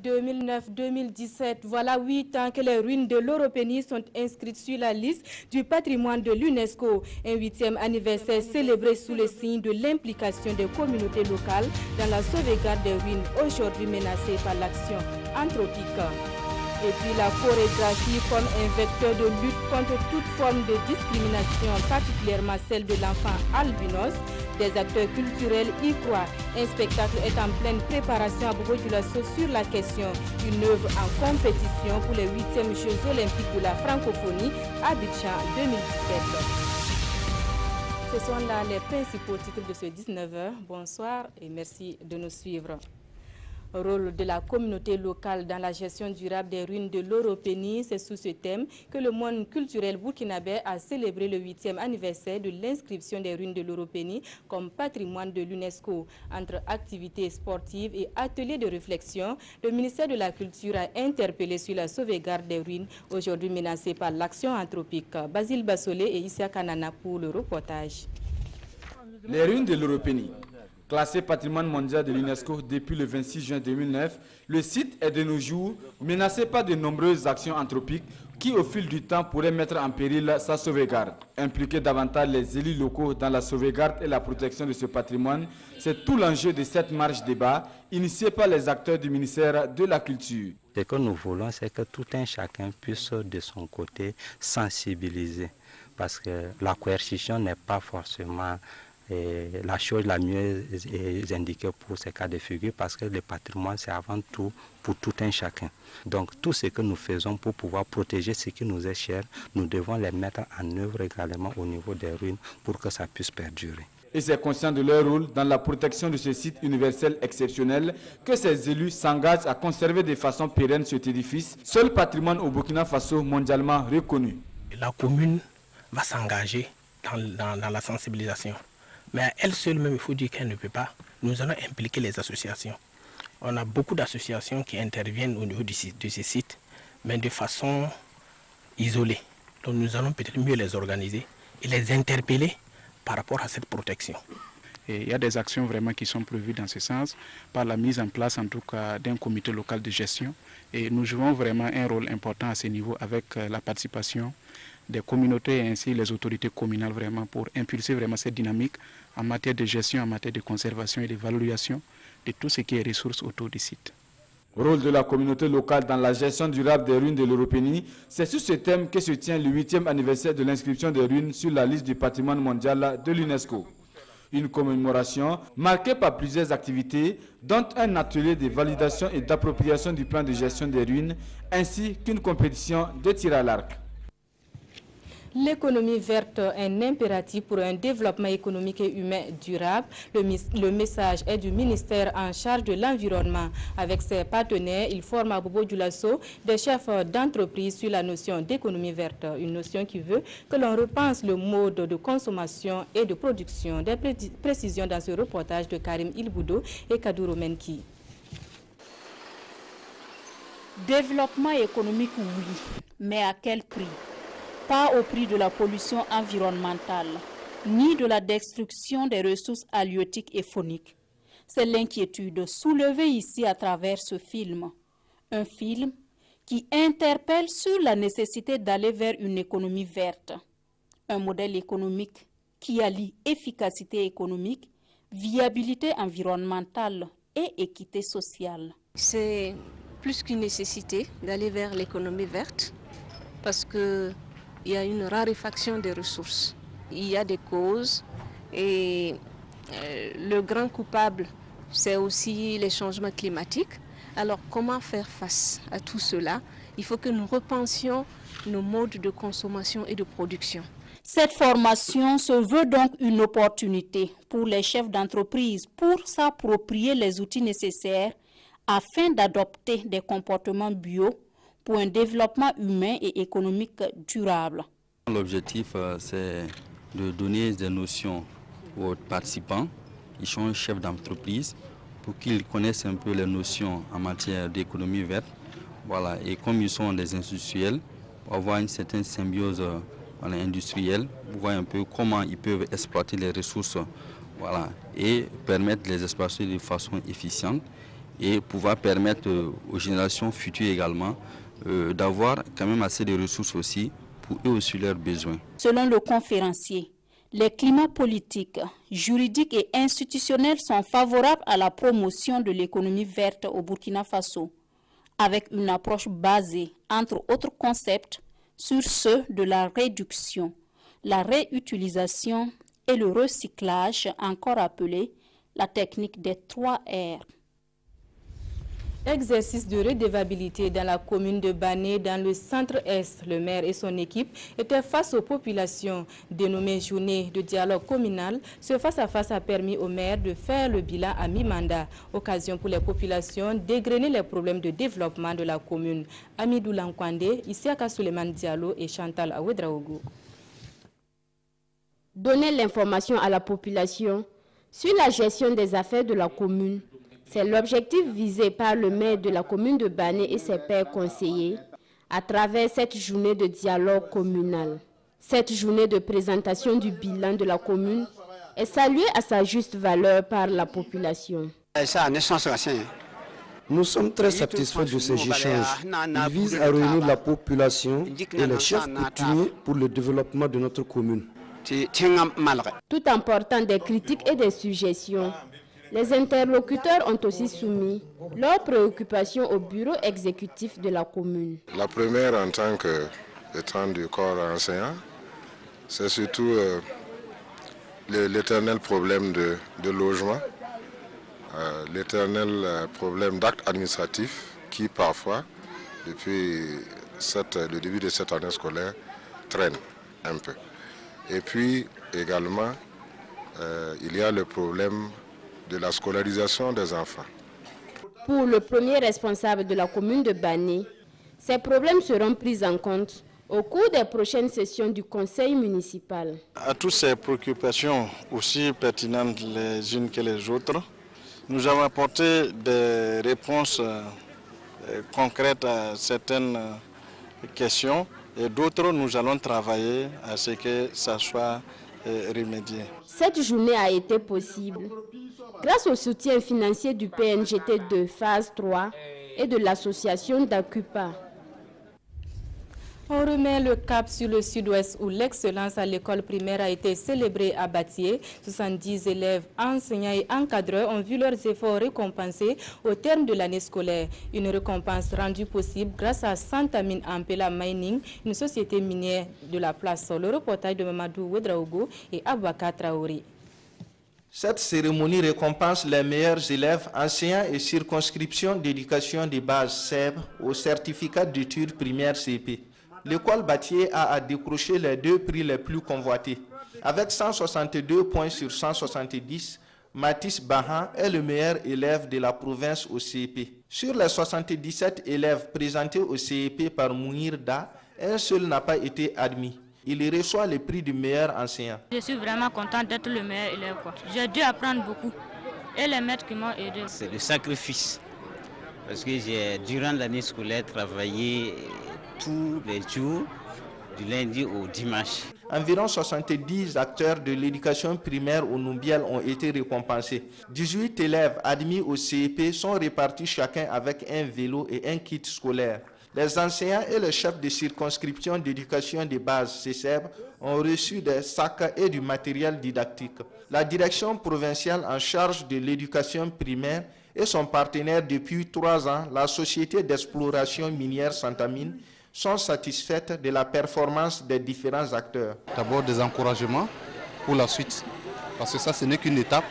2009-2017, voilà 8 ans que les ruines de l'Europénie sont inscrites sur la liste du patrimoine de l'UNESCO. Un 8e anniversaire célébré sous le signe de l'implication des communautés locales dans la sauvegarde des ruines aujourd'hui menacées par l'action anthropique. Et puis la chorégraphie comme un vecteur de lutte contre toute forme de discrimination, particulièrement celle de l'enfant albinos. Des acteurs culturels y croient. Un spectacle est en pleine préparation à Bobo-Dioulasso sur la question. Une œuvre en compétition pour les 8e Jeux olympiques de la francophonie à Abidjan 2017. Ce sont là les principaux titres de ce 19h. Bonsoir et merci de nous suivre. Rôle de la communauté locale dans la gestion durable des ruines de l'Europénie, c'est sous ce thème que le monde culturel burkinabé a célébré le 8e anniversaire de l'inscription des ruines de l'Europénie comme patrimoine de l'UNESCO. Entre activités sportives et ateliers de réflexion, le ministère de la Culture a interpellé sur la sauvegarde des ruines aujourd'hui menacées par l'action anthropique. Basile Bassolé et Issa Kanana pour le reportage. Les ruines de l'Europénie. Classé patrimoine mondial de l'UNESCO depuis le 26 juin 2009, le site est de nos jours menacé par de nombreuses actions anthropiques qui, au fil du temps, pourraient mettre en péril sa sauvegarde. Impliquer davantage les élus locaux dans la sauvegarde et la protection de ce patrimoine, c'est tout l'enjeu de cette marche débat initiée par les acteurs du ministère de la Culture. Ce que nous voulons, c'est que tout un chacun puisse de son côté sensibiliser, parce que la coercition n'est pas forcément la chose la mieux indiquée pour ces cas de figure, parce que le patrimoine, c'est avant tout pour tout un chacun. Donc tout ce que nous faisons pour pouvoir protéger ce qui nous est cher, nous devons les mettre en œuvre également au niveau des ruines pour que ça puisse perdurer. Et c'est conscient de leur rôle dans la protection de ce site universel exceptionnel que ces élus s'engagent à conserver de façon pérenne cet édifice, seul patrimoine au Burkina Faso mondialement reconnu. La commune va s'engager dans la sensibilisation. Mais à elle seule même, il faut dire qu'elle ne peut pas. Nous allons impliquer les associations. On a beaucoup d'associations qui interviennent au niveau de ces sites, mais de façon isolée. Donc nous allons peut-être mieux les organiser et les interpeller par rapport à cette protection. Et il y a des actions vraiment qui sont prévues dans ce sens, par la mise en place en tout cas d'un comité local de gestion. Et nous jouons vraiment un rôle important à ce niveau avec la participation des communautés et ainsi les autorités communales vraiment pour impulser vraiment cette dynamique en matière de gestion, en matière de conservation et de valorisation de tout ce qui est ressources autour du site. Rôle de la communauté locale dans la gestion durable des ruines de l'Europénie, c'est sur ce thème que se tient le 8e anniversaire de l'inscription des ruines sur la liste du patrimoine mondial de l'UNESCO. Une commémoration marquée par plusieurs activités, dont un atelier de validation et d'appropriation du plan de gestion des ruines, ainsi qu'une compétition de tir à l'arc. L'économie verte est un impératif pour un développement économique et humain durable. Le message est du ministère en charge de l'environnement. Avec ses partenaires, il forme à Bobo-Dioulasso des chefs d'entreprise sur la notion d'économie verte, une notion qui veut que l'on repense le mode de consommation et de production. Des précisions dans ce reportage de Karim Ilboudo et Kadouro Menki. Développement économique, oui, mais à quel prix? Pas au prix de la pollution environnementale, ni de la destruction des ressources halieutiques et fauniques. C'est l'inquiétude soulevée ici à travers ce film. Un film qui interpelle sur la nécessité d'aller vers une économie verte. Un modèle économique qui allie efficacité économique, viabilité environnementale et équité sociale. C'est plus qu'une nécessité d'aller vers l'économie verte parce que il y a une raréfaction des ressources. Il y a des causes et le grand coupable, c'est aussi les changements climatiques. Alors comment faire face à tout cela? Il faut que nous repensions nos modes de consommation et de production. Cette formation se veut donc une opportunité pour les chefs d'entreprise pour s'approprier les outils nécessaires afin d'adopter des comportements bio pour un développement humain et économique durable. L'objectif, c'est de donner des notions aux participants, qui sont chefs d'entreprise, pour qu'ils connaissent un peu les notions en matière d'économie verte. Voilà. Et comme ils sont des industriels, on va avoir une certaine symbiose industrielle, pour voir un peu comment ils peuvent exploiter les ressources, voilà, et permettre de les exploiter de façon efficiente. et pouvoir permettre aux générations futures également d'avoir quand même assez de ressources aussi pour eux aussi leurs besoins. Selon le conférencier, les climats politiques, juridiques et institutionnels sont favorables à la promotion de l'économie verte au Burkina Faso, avec une approche basée, entre autres concepts, sur ceux de la réduction, la réutilisation et le recyclage, encore appelé la technique des 3 R. Exercice de redevabilité dans la commune de Bané, dans le centre-est. Le maire et son équipe étaient face aux populations. Dénommée journée de dialogue communal, ce face-à-face a permis au maire de faire le bilan à mi-mandat. Occasion pour les populations d'égrener les problèmes de développement de la commune. Amidou Lankwande, Isiaka Suleiman Diallo et Chantal Awedraogo. Donner l'information à la population sur la gestion des affaires de la commune. C'est l'objectif visé par le maire de la commune de Bané et ses pairs conseillers à travers cette journée de dialogue communal. Cette journée de présentation du bilan de la commune est saluée à sa juste valeur par la population. Nous sommes très satisfaits de ces échanges. Ils visent à réunir la population et les chefs coutumiers pour le développement de notre commune. Tout en portant des critiques et des suggestions, les interlocuteurs ont aussi soumis leurs préoccupations au bureau exécutif de la commune. La première, en tant qu'étant du corps enseignant, c'est surtout l'éternel problème de logement, l'éternel problème d'actes administratifs qui parfois, depuis le début de cette année scolaire, traînent un peu. Et puis également, il y a le problème de la scolarisation des enfants. Pour le premier responsable de la commune de Bané, ces problèmes seront pris en compte au cours des prochaines sessions du conseil municipal. À toutes ces préoccupations aussi pertinentes les unes que les autres, nous avons apporté des réponses concrètes à certaines questions et d'autres nous allons travailler à ce que ça soit remédié. Cette journée a été possible grâce au soutien financier du PNGT de phase 3 et de l'association d'Acupa. On remet le cap sur le sud-ouest où l'excellence à l'école primaire a été célébrée à Batié. 70 élèves, enseignants et encadreurs ont vu leurs efforts récompensés au terme de l'année scolaire. Une récompense rendue possible grâce à Santamine Ampela Mining, une société minière de la place. Le reportage de Mamadou Ouedraogo et Abouaka Traoré. Cette cérémonie récompense les meilleurs élèves, enseignants et circonscriptions d'éducation de base SEB au certificat d'études primaires CP. L'école Batié a décroché les 2 prix les plus convoités. Avec 162 points sur 170, Mathis Bahan est le meilleur élève de la province au CEP. Sur les 77 élèves présentés au CEP par Mounir Da, un seul n'a pas été admis. Il reçoit le prix du meilleur enseignant. Je suis vraiment content d'être le meilleur élève. J'ai dû apprendre beaucoup. Et les maîtres qui m'ont aidé. C'est le sacrifice. Parce que j'ai, durant l'année scolaire, travaillé tous les jours, du lundi au dimanche. Environ 70 acteurs de l'éducation primaire au Numbiel ont été récompensés. 18 élèves admis au CEP sont répartis chacun avec un vélo et un kit scolaire. Les enseignants et les chefs de circonscription d'éducation de base CESEB ont reçu des sacs et du matériel didactique. La direction provinciale en charge de l'éducation primaire et son partenaire depuis 3 ans, la société d'exploration minière Santamine, sont satisfaites de la performance des différents acteurs. D'abord des encouragements pour la suite, parce que ça ce n'est qu'une étape,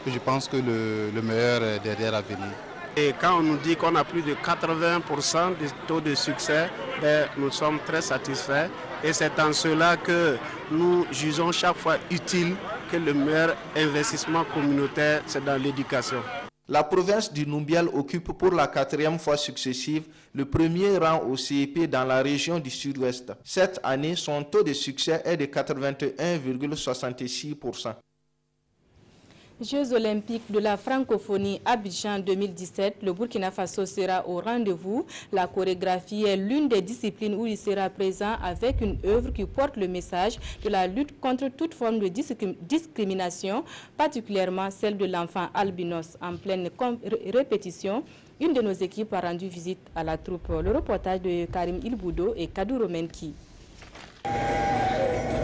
que je pense que le meilleur est derrière à venir. Et quand on nous dit qu'on a plus de 80% de taux de succès, nous sommes très satisfaits. Et c'est en cela que nous jugeons chaque fois utile que le meilleur investissement communautaire, c'est dans l'éducation. La province du Numbiel occupe pour la 4e fois successive le premier rang au CEP dans la région du Sud-Ouest. Cette année, son taux de succès est de 81,66%. Jeux olympiques de la francophonie Abidjan 2017, le Burkina Faso sera au rendez-vous. La chorégraphie est l'une des disciplines où il sera présent avec une œuvre qui porte le message de la lutte contre toute forme de discrimination, particulièrement celle de l'enfant albinos. En pleine répétition, une de nos équipes a rendu visite à la troupe. Le reportage de Karim Ilboudo et Kadou Romenki.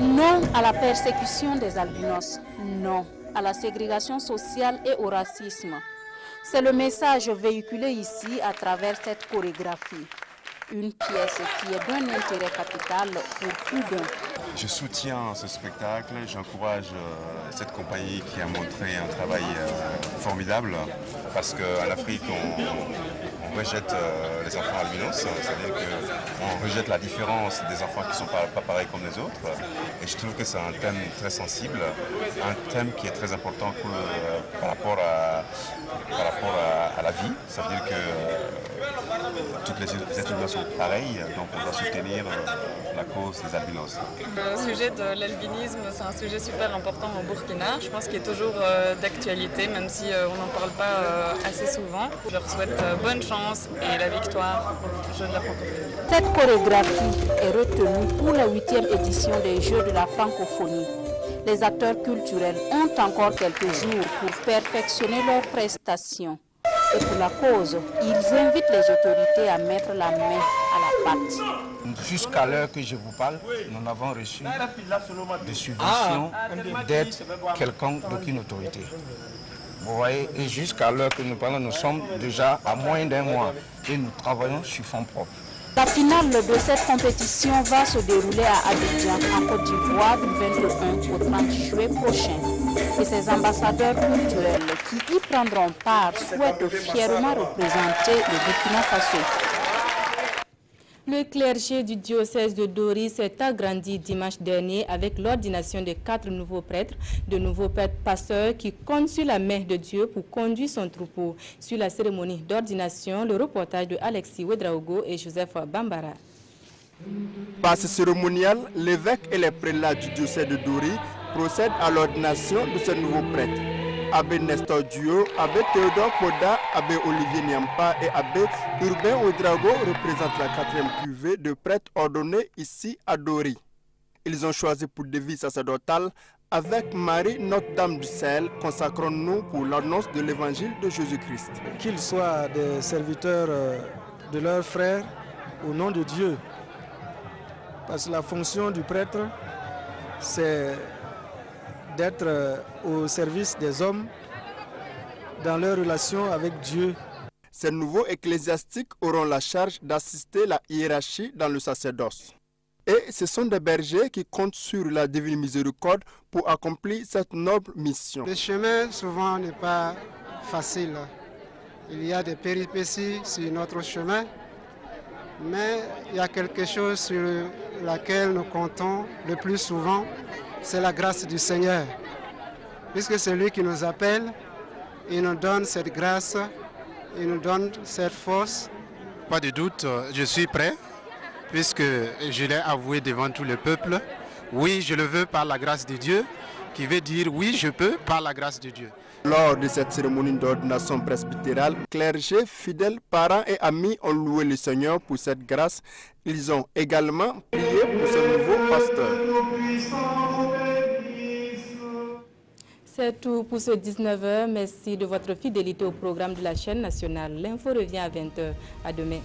Non à la persécution des albinos, non à la ségrégation sociale et au racisme. C'est le message véhiculé ici à travers cette chorégraphie. Une pièce qui est d'un intérêt capital pour plus d'un. Je soutiens ce spectacle, j'encourage cette compagnie qui a montré un travail formidable parce qu'en Afrique, on rejette les enfants albinos, c'est-à-dire qu'on rejette la différence des enfants qui ne sont pas pareils comme les autres. Et je trouve que c'est un thème très sensible, un thème qui est très important par rapport à la vie. Ça veut dire que toutes les êtres humains sont pareils, donc on doit soutenir la cause des albinos. Le sujet de l'albinisme, c'est un sujet super important au Burkina. Je pense qu'il est toujours d'actualité, même si on n'en parle pas assez souvent. Je leur souhaite bonne chance et la victoire aux Jeux de la francophonie. Cette chorégraphie est retenue pour la 8e édition des Jeux de la francophonie. Les acteurs culturels ont encore quelques jours pour perfectionner leurs prestations. Et pour la cause, ils invitent les autorités à mettre la main à la pâte. Jusqu'à l'heure que je vous parle, nous n'avons reçu de subventions, d'aide quelconque d'aucune autorité. Vous voyez, et jusqu'à l'heure que nous parlons, nous sommes déjà à moins d'un mois et nous travaillons sur fonds propres. La finale de cette compétition va se dérouler à Abidjan, en Côte d'Ivoire, du 21 au 30 juillet prochain. Et ces ambassadeurs culturels qui y prendront part souhaitent fièrement représenter le Burkina Faso. Le clergé du diocèse de Dori s'est agrandi dimanche dernier avec l'ordination de 4 nouveaux prêtres, de nouveaux prêtres pasteurs qui comptent sur la main de Dieu pour conduire son troupeau. Sur la cérémonie d'ordination, le reportage de Alexis Ouedraogo et Joseph Bambara. Par ce cérémonial, l'évêque et les prélats du diocèse de Dori procèdent à l'ordination de ce nouveau prêtre. Abbé Nestor Duo, Abbé Théodore Poda, Abbé Olivier Niampa et Abbé Urbain Ouedraogo représentent la 4e cuvée de prêtres ordonnés ici à Dori. Ils ont choisi pour devise sacerdotale « Avec Marie, Notre-Dame du Ciel, consacrons-nous pour l'annonce de l'évangile de Jésus-Christ ». Qu'ils soient des serviteurs de leurs frères au nom de Dieu. Parce que la fonction du prêtre, c'est d'être au service des hommes dans leur relation avec Dieu. Ces nouveaux ecclésiastiques auront la charge d'assister la hiérarchie dans le sacerdoce. Et ce sont des bergers qui comptent sur la divine miséricorde pour accomplir cette noble mission. Le chemin souvent n'est pas facile. Il y a des péripéties sur notre chemin, mais il y a quelque chose sur laquelle nous comptons le plus souvent. C'est la grâce du Seigneur. Puisque c'est lui qui nous appelle, il nous donne cette grâce, il nous donne cette force. Pas de doute, je suis prêt, puisque je l'ai avoué devant tout le peuple. Oui, je le veux par la grâce de Dieu, qui veut dire oui, je peux par la grâce de Dieu. Lors de cette cérémonie d'ordination presbytérale, clergés, fidèles, parents et amis ont loué le Seigneur pour cette grâce. Ils ont également prié pour ce nouveau pasteur. C'est tout pour ce 19h. Merci de votre fidélité au programme de la chaîne nationale. L'info revient à 20h. À demain.